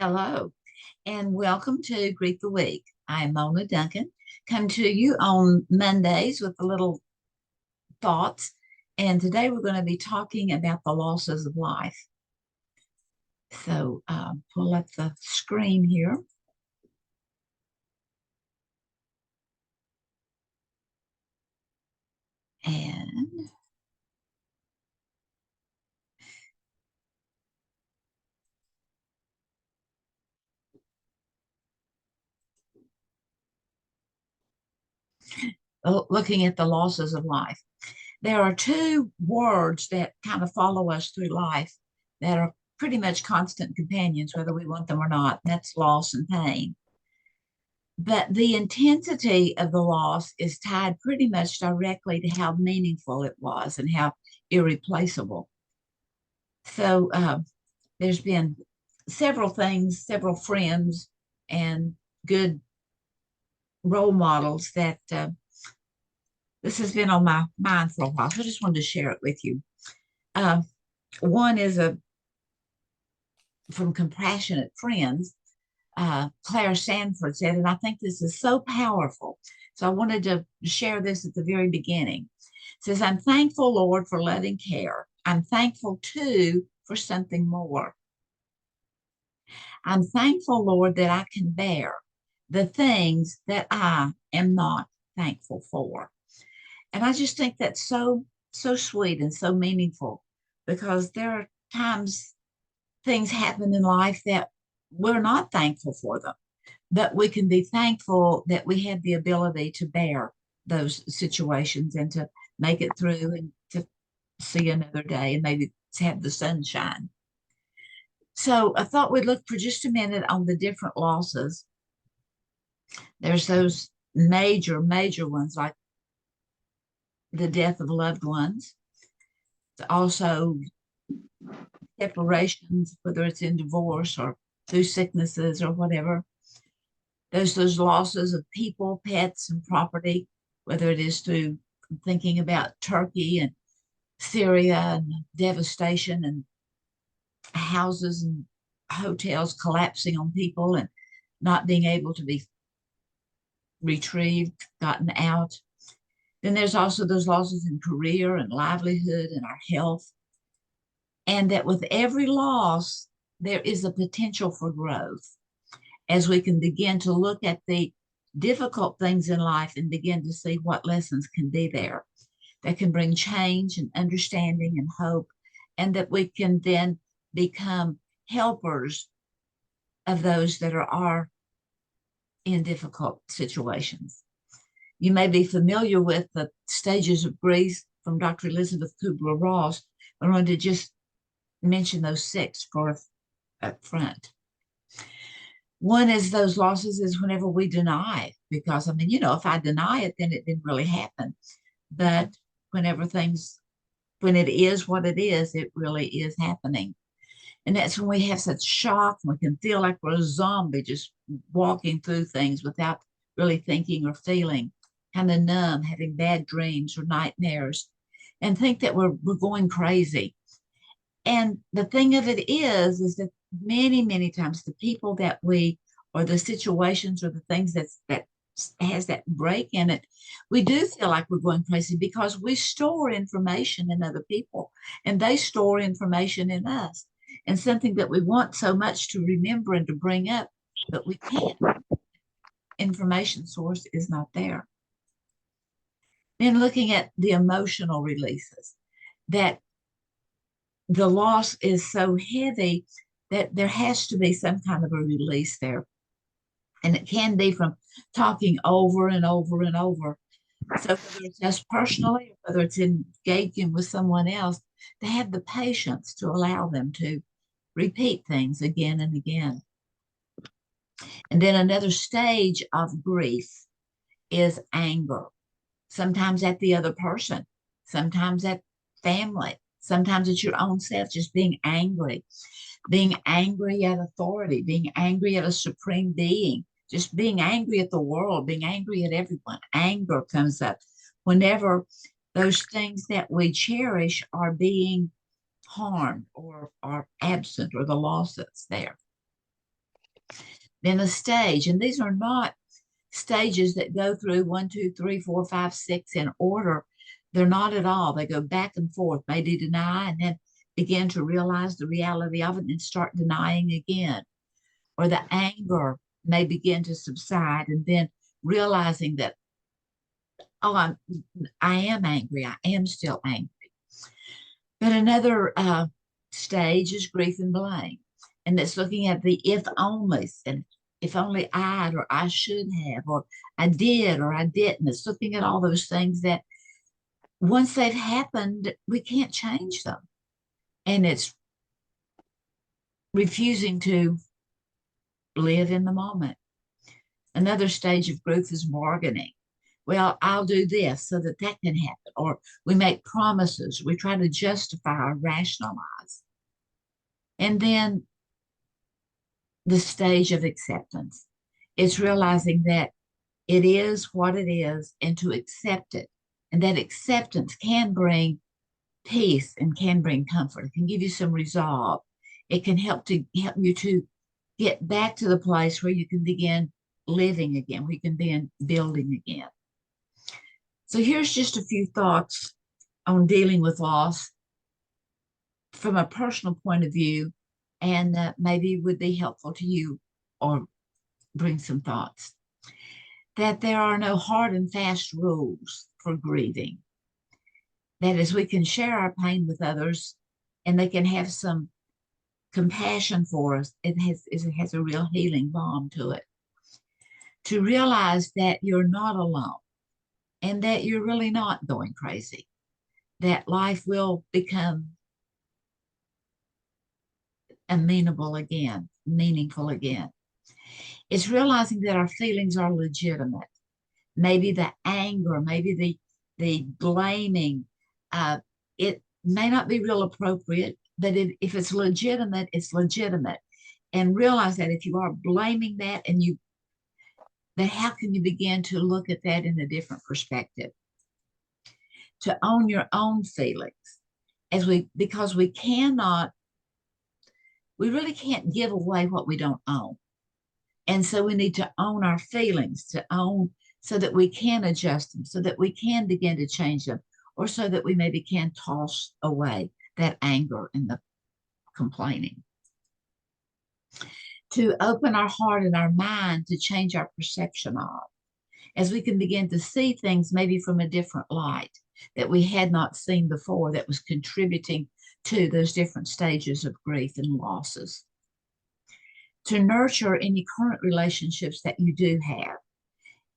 Hello, and welcome to Greet the Week. I'm Mona Duncan, come to you on Mondays with a little thoughts. And today we're going to be talking about the losses of life. So pull up the screen here. And looking at the losses of life. There are two words that kind of follow us through life that are pretty much constant companions, whether we want them or not. That's loss and pain. But the intensity of the loss is tied pretty much directly to how meaningful it was and how irreplaceable. So there's been several things, several friends, and good role models that this has been on my mind for a while. So I just wanted to share it with you. Uh, one is a from Compassionate Friends. Claire Sanford said, and I think this is so powerful. So I wanted to share this at the very beginning. It says, I'm thankful, Lord, for loving care. I'm thankful, too, for something more. I'm thankful, Lord, that I can bear the things that I am not thankful for. And I just think that's so sweet and so meaningful because there are times things happen in life that we're not thankful for them, but we can be thankful that we have the ability to bear those situations and to make it through and to see another day and maybe have the sunshine. So I thought we'd look for just a minute on the different losses. There's those major ones like the death of loved ones, also separations, whether it's in divorce or through sicknesses or whatever. There's those losses of people, pets, and property, whether it is through thinking about Turkey and Syria and devastation and houses and hotels collapsing on people and not being able to be retrieved, gotten out. Then there's also those losses in career and livelihood and our health. And that with every loss, there is a potential for growth as we can begin to look at the difficult things in life and begin to see what lessons can be there that can bring change and understanding and hope, and that we can then become helpers of those that are in difficult situations. You may be familiar with the stages of grief from Dr. Elizabeth Kubler-Ross. I wanted to just mention those six for up front. One is those losses is whenever we deny, because I mean, if I deny it, then it didn't really happen. But whenever when it is what it is, it really is happening. And that's when we have such shock, and we can feel like we're a zombie just walking through things without really thinking or feeling, kind of numb, having bad dreams or nightmares, and think that we're going crazy. And the thing of it is that many times the people that we, or the situations or the things that has that break in it, we do feel like we're going crazy because we store information in other people and they store information in us, and something that we want so much to remember and to bring up, but we can't. Information source is not there. Then looking at the emotional releases, that the loss is so heavy that there has to be some kind of a release there. And it can be from talking over and over and over. So whether it's us personally, or whether it's engaging with someone else, to have the patience to allow them to repeat things again and again. And then another stage of grief is anger, sometimes at the other person, sometimes at family, sometimes it's your own self, just being angry at authority, being angry at a supreme being, just being angry at the world, being angry at everyone. Anger comes up whenever those things that we cherish are being harmed or are absent, or the loss that's there. Then a stage, and these are not stages that go through 1, 2, 3, 4, 5, 6 in order. They're not at all. They go back and forth, maybe deny and then begin to realize the reality of it and start denying again. Or the anger may begin to subside and then realizing that, oh, I am angry. I am still angry. But another stage is grief and blame. And that's looking at the if onlys and if only I'd or I should have or I did or I didn't. It's looking at all those things that once they've happened, we can't change them. And it's refusing to live in the moment. Another stage of grief is bargaining. Well, I'll do this so that that can happen. Or we make promises. We try to justify or rationalize. And then the stage of acceptance. It's realizing that it is what it is and to accept it. And that acceptance can bring peace and can bring comfort. It can give you some resolve. It can help you to get back to the place where you can begin living again, where you can begin building again. So here's just a few thoughts on dealing with loss from a personal point of view, and maybe would be helpful to you or bring some thoughts. That there are no hard and fast rules for grieving. That is, we can share our pain with others and they can have some compassion for us. It has a real healing balm to it. To realize that you're not alone and that you're really not going crazy, that life will become amenable again, meaningful again. It's realizing that our feelings are legitimate. Maybe the anger, maybe the blaming, it may not be real appropriate, but if it's legitimate, it's legitimate. And realize that if you are blaming that that how can you begin to look at that in a different perspective? To own your own feelings because we really can't give away what we don't own. And so we need to own our feelings, to own so that we can adjust them, so that we can begin to change them, or so that we maybe can toss away that anger and the complaining. To open our heart and our mind to change our perception of, as we can begin to see things maybe from a different light that we had not seen before that was contributing to those different stages of grief and losses. To nurture any current relationships that you do have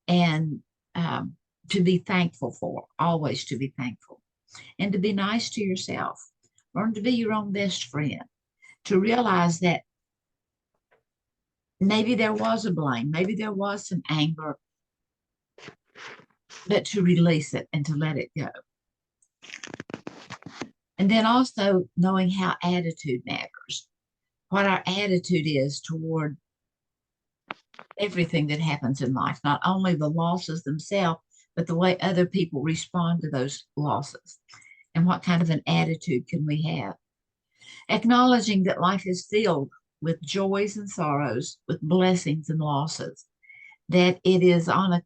and to be thankful for, always to be thankful, and to be nice to yourself. Learn to be your own best friend, to realize that maybe there was a blame, maybe there was some anger, but to release it and to let it go. And then also knowing how attitude matters, what our attitude is toward everything that happens in life, not only the losses themselves, but the way other people respond to those losses. And what kind of an attitude can we have? Acknowledging that life is filled with joys and sorrows, with blessings and losses, that it is on a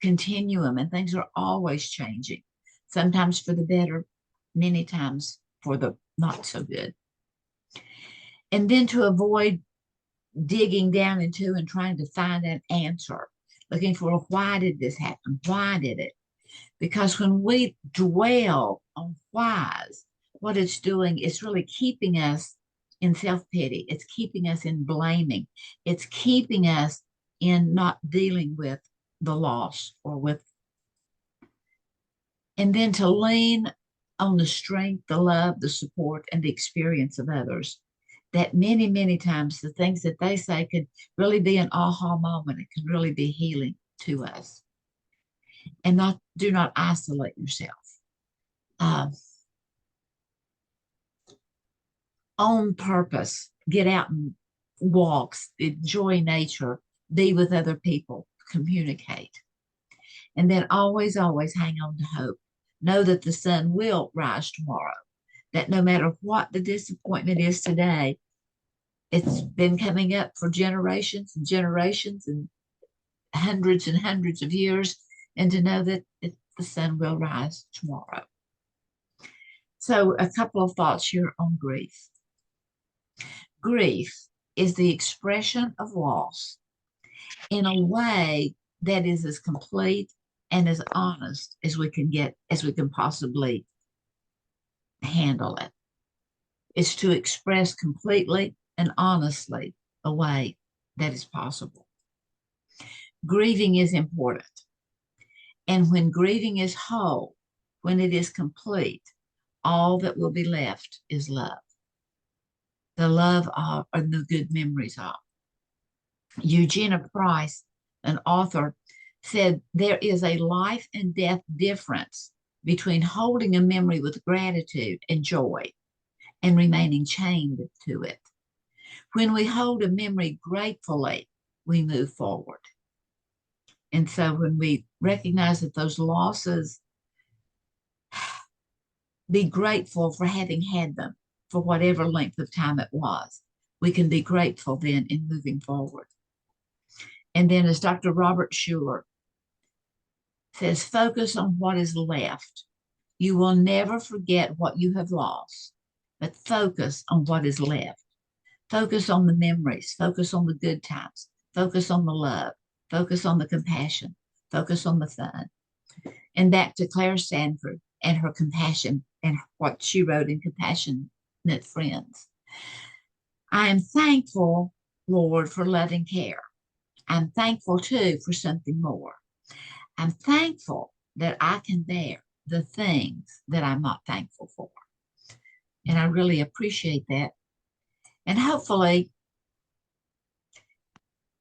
continuum and things are always changing, sometimes for the better, many times for the not so good. And then to avoid digging down into and trying to find an answer, looking for why did this happen? Why did it? Because when we dwell on whys, what it's doing is really keeping us in self-pity. It's keeping us in blaming. It's keeping us in not dealing with the loss or with, and then to lean on the strength, the love, the support, and the experience of others. That many, many times the things that they say could really be an aha moment. It can really be healing to us. And do not isolate yourself. On purpose, get out and walks, enjoy nature, be with other people, communicate. And then always, always hang on to hope. Know that the sun will rise tomorrow, that no matter what the disappointment is today, It's been coming up for generations and generations and hundreds of years, and to know that the sun will rise tomorrow. So, a couple of thoughts here on grief. Grief is the expression of loss in a way that is as complete and as honest as we can get, as we can possibly handle it. It's to express completely and honestly a way that is possible. Grieving is important. And when grieving is whole, when it is complete, all that will be left is love. The love of, and the good memories of. Eugenia Price, an author, said there is a life and death difference between holding a memory with gratitude and joy and remaining chained to it. When we hold a memory gratefully, we move forward. And so when we recognize that those losses, be grateful for having had them for whatever length of time it was. We can be grateful then in moving forward. And then, as Dr. Robert Schuller says, focus on what is left. You will never forget what you have lost, but focus on what is left. Focus on the memories, focus on the good times, focus on the love, focus on the compassion, focus on the fun. And back to Claire Sanford and her compassion and what she wrote in Compassionate Friends. I am thankful, Lord, for loving care. I'm thankful too for something more. I'm thankful that I can bear the things that I'm not thankful for. And I really appreciate that. And hopefully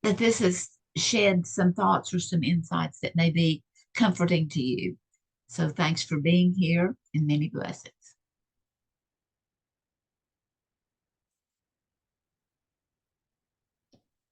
that this has shed some thoughts or some insights that may be comforting to you. So thanks for being here, and many blessings.